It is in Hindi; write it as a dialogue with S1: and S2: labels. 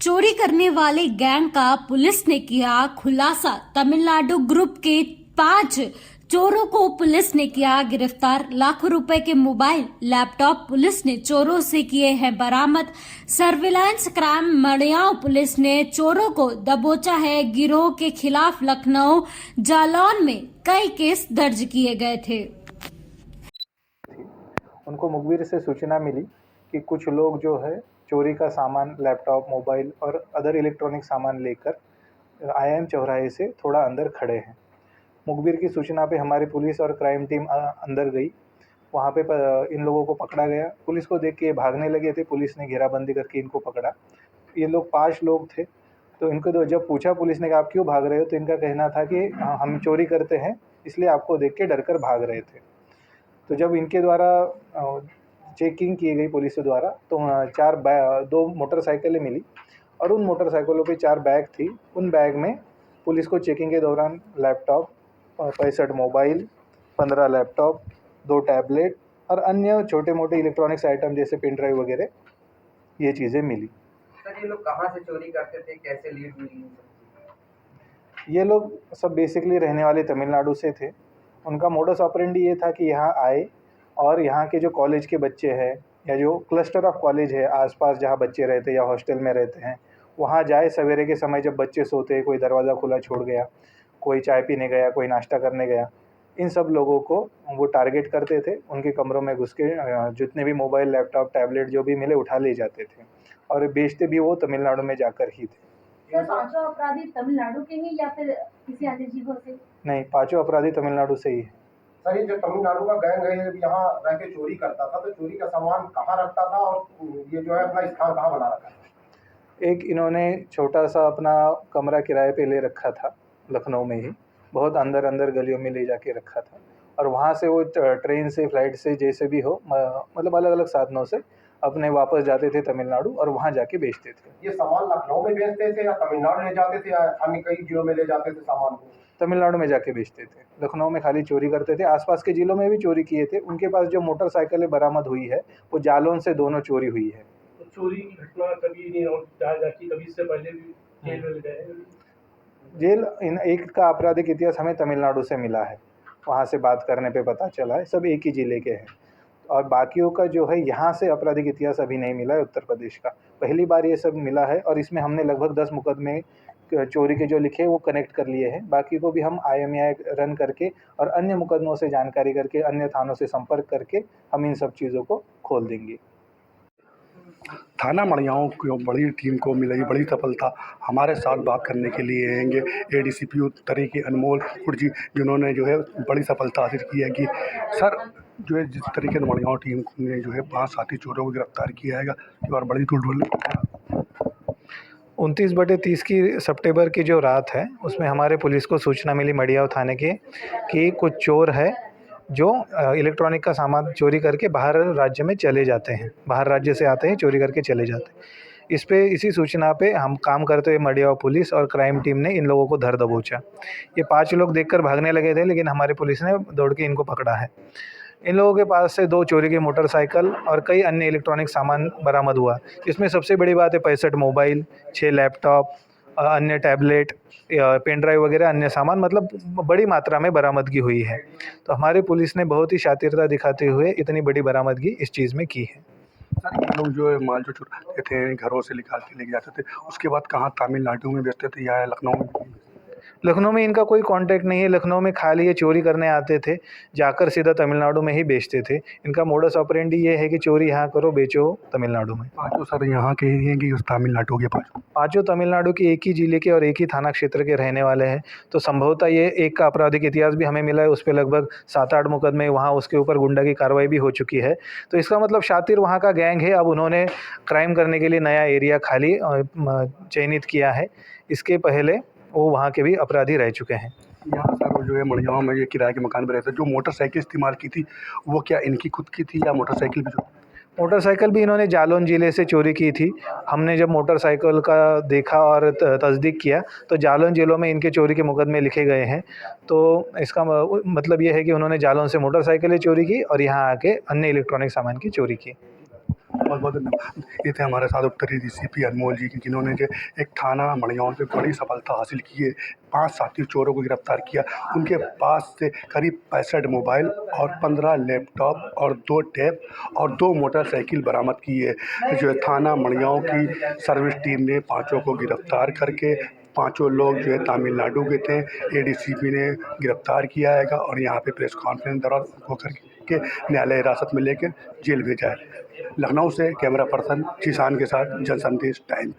S1: चोरी करने वाले गैंग का पुलिस ने किया खुलासा। तमिलनाडु ग्रुप के 5 चोरों को पुलिस ने किया गिरफ्तार। लाखों रुपए के मोबाइल, लैपटॉप पुलिस ने चोरों से किए हैं बरामद। सर्विलांस क्राइम मड़ियाव पुलिस ने चोरों को दबोचा है। गिरोह के खिलाफ लखनऊ जालौन में कई केस दर्ज किए गए थे।
S2: उनको मुखबिर से सूचना मिली कि कुछ लोग जो है चोरी का सामान, लैपटॉप, मोबाइल और अदर इलेक्ट्रॉनिक सामान लेकर आईएम चौराहे से थोड़ा अंदर खड़े हैं। मुखबिर की सूचना पे हमारी पुलिस और क्राइम टीम अंदर गई। वहाँ पे इन लोगों को पकड़ा गया। पुलिस को देख के ये भागने लगे थे। पुलिस ने घेराबंदी करके इनको पकड़ा। ये लोग 5 लोग थे। तो इनको जब पूछा पुलिस ने कि आप क्यों भाग रहे हो, तो इनका कहना था कि हम चोरी करते हैं, इसलिए आपको देख के डर कर भाग रहे थे। तो जब इनके द्वारा चेकिंग की गई पुलिस द्वारा, तो 2 मोटरसाइकिलें मिली और उन मोटरसाइकिलों पे 4 बैग थी। उन बैग में पुलिस को चेकिंग के दौरान लैपटॉप, 65 मोबाइल, 15 लैपटॉप, 2 टैबलेट और अन्य छोटे मोटे इलेक्ट्रॉनिक्स आइटम जैसे पेन ड्राइव वगैरह ये चीज़ें मिली।
S3: सर, ये लोग कहाँ से चोरी करते थे, कैसे लीड मिली?
S2: ये लोग सब बेसिकली रहने वाले तमिलनाडु से थे। उनका मोडस ऑपरेंडी ये था कि यहाँ आए और यहाँ के जो कॉलेज के बच्चे हैं या जो क्लस्टर ऑफ कॉलेज है आसपास जहाँ बच्चे रहते हैं या हॉस्टल में रहते हैं, वहाँ जाए सवेरे के समय जब बच्चे सोते हैं, कोई दरवाज़ा खुला छोड़ गया, कोई चाय पीने गया, कोई नाश्ता करने गया, इन सब लोगों को वो टारगेट करते थे। उनके कमरों में घुस के जितने भी मोबाइल, लैपटॉप, टैबलेट जो भी मिले उठा ले जाते थे और बेचते भी वो तमिलनाडु में जाकर ही थे।
S4: सर, 5 अपराधी तमिलनाडु के हैं या फिर किसी अन्य जिलों से?
S2: नहीं, 5 अपराधी तमिलनाडु से ही है।
S5: सर, ये जो तमिलनाडु का गैंग है, ये यहाँ रह के चोरी करता था, तो चोरी का सामान कहाँ रखता था और ये जो है अपना स्थान कहाँ बना रखा है?
S2: एक इन्होंने छोटा सा अपना कमरा किराए पे ले रखा था लखनऊ में ही, बहुत अंदर गलियों में ले जाके रखा था और वहाँ से वो ट्रेन से, फ्लाइट से, जैसे भी हो, मतलब अलग अलग साधनों से अपने वापस जाते थे तमिलनाडु और वहाँ जाके बेचते थे।
S5: ये सामान लखनऊ में बेचते थे या तमिलनाडु ले जाते थे या अन्य कई जिलों में ले जाते थे सामान को?
S2: तमिलनाडु में जाके बेचते थे। लखनऊ में खाली चोरी करते थे। आसपास के जिलों में भी चोरी किए थे। उनके पास जो मोटरसाइकिलें बरामद हुई है वो जालौन से दोनों चोरी हुई है।
S6: तो चोरी की घटना कभी नहीं और जाती, कभी इससे पहले भी जेल में गए?
S2: जेल इन एक का आपराधिक इतिहास हमें तमिलनाडु से मिला है, वहाँ से बात करने पे पता चला है, सब एक ही ज़िले के हैं और बाकियों का जो है यहाँ से आपराधिक इतिहास अभी नहीं मिला है। उत्तर प्रदेश का पहली बार ये सब मिला है और इसमें हमने लगभग 10 मुकदमे चोरी के जो लिखे वो कनेक्ट कर लिए हैं। बाकी को भी हम IMEI रन करके और अन्य मुकदमों से जानकारी करके, अन्य थानों से संपर्क करके हम इन सब चीज़ों को खोल देंगे।
S7: थाना मड़ियाव की बड़ी टीम को मिली बड़ी सफलता। हमारे साथ बात करने के लिए आएंगे ADCP उत्तरी के अनमोल जी, जिन्होंने जो है बड़ी सफलता हासिल की है कि सर जो है जिस तरीके से मड़ियाव टीम ने जो है 5 साथी चोरों को गिरफ्तार किया है और बड़ी टोल
S2: 29/30 की सितंबर की जो रात है उसमें हमारे पुलिस को सूचना मिली मड़ियाव थाने की कि कुछ चोर है जो इलेक्ट्रॉनिक का सामान चोरी करके बाहर राज्य में चले जाते हैं, बाहर राज्य से आते हैं, चोरी करके चले जाते हैं। इसी सूचना पे हम काम करते हुए मड़ियाव पुलिस और क्राइम टीम ने इन लोगों को धर दबोचा। ये 5 लोग देखकर भागने लगे थे, लेकिन हमारी पुलिस ने दौड़ के इनको पकड़ा है। इन लोगों के पास से 2 चोरी की मोटरसाइकिल और कई अन्य इलेक्ट्रॉनिक सामान बरामद हुआ। इसमें सबसे बड़ी बात है 65 मोबाइल, 6 लैपटॉप, अन्य टैबलेट, पेन ड्राइव वगैरह अन्य सामान, मतलब बड़ी मात्रा में बरामदगी हुई है। तो हमारी पुलिस ने बहुत ही शातिरता दिखाते हुए इतनी बड़ी बरामदगी इस चीज़ में की है।
S7: सर, ये लोग जो है माल जो चुराते थे, घरों से निकाल के लेके जाते थे, उसके बाद कहाँ तमिलनाडु में बेचते थे या लखनऊ में?
S2: लखनऊ में इनका कोई कांटेक्ट नहीं है। लखनऊ में खाली ये चोरी करने आते थे, जाकर सीधा तमिलनाडु में ही बेचते थे। इनका मोडस ऑपरेंडी ये है कि चोरी यहाँ करो, बेचो तमिलनाडु में।
S7: 5 सर यहाँ के ही हैं कि तमिलनाडु के?
S2: 5 तमिलनाडु के एक ही ज़िले के और एक ही थाना क्षेत्र के रहने वाले हैं। तो संभवतः ये एक का आपराधिक इतिहास भी हमें मिला है, उस पर लगभग 7-8 मुकदमे, वहाँ उसके ऊपर गुंडा की कार्रवाई भी हो चुकी है। तो इसका मतलब शातिर वहाँ का गैंग है। अब उन्होंने क्राइम करने के लिए नया एरिया खाली चयनित किया है। इसके पहले वो वहाँ के भी अपराधी रह चुके हैं।
S7: यहाँ सर जो है मड़ियाव में ये किराए के मकान पर रहते, जो मोटरसाइकिल इस्तेमाल की थी वो क्या इनकी खुद की थी या मोटरसाइकिल भी?
S2: मोटरसाइकिल भी इन्होंने जालौन ज़िले से चोरी की थी। हमने जब मोटरसाइकिल का देखा और तस्दीक किया तो जालौन ज़िलों में इनके चोरी के मुकदमे लिखे गए हैं। तो इसका मतलब ये है कि उन्होंने जालौन से मोटरसाइकिलें चोरी की और यहाँ आके अन्य इलेक्ट्रॉनिक सामान की चोरी की।
S7: बहुत बहुत धन्यवाद। ये थे हमारे साथ उत्तरी डीसीपी अनमोल जी, जिन्होंने जो एक थाना मड़ियाओं पे बड़ी सफलता हासिल की है। 5 साथी चोरों को गिरफ्तार किया। उनके पास से करीब 65 मोबाइल और 15 लैपटॉप और 2 टैब और 2 मोटरसाइकिल बरामद की है। जो है थाना मड़ियाओं की सर्विस टीम ने पाँचों को गिरफ्तार करके, पाँचों लोग जो है तमिलनाडु के थे, एडीसीपी ने गिरफ्तार किया है और यहाँ पे प्रेस कॉन्फ्रेंस दौरान होकर के न्यायालय हिरासत में लेकर जेल भेजा है। लखनऊ से कैमरा पर्सन जिशान के साथ जनसंदेश टाइम।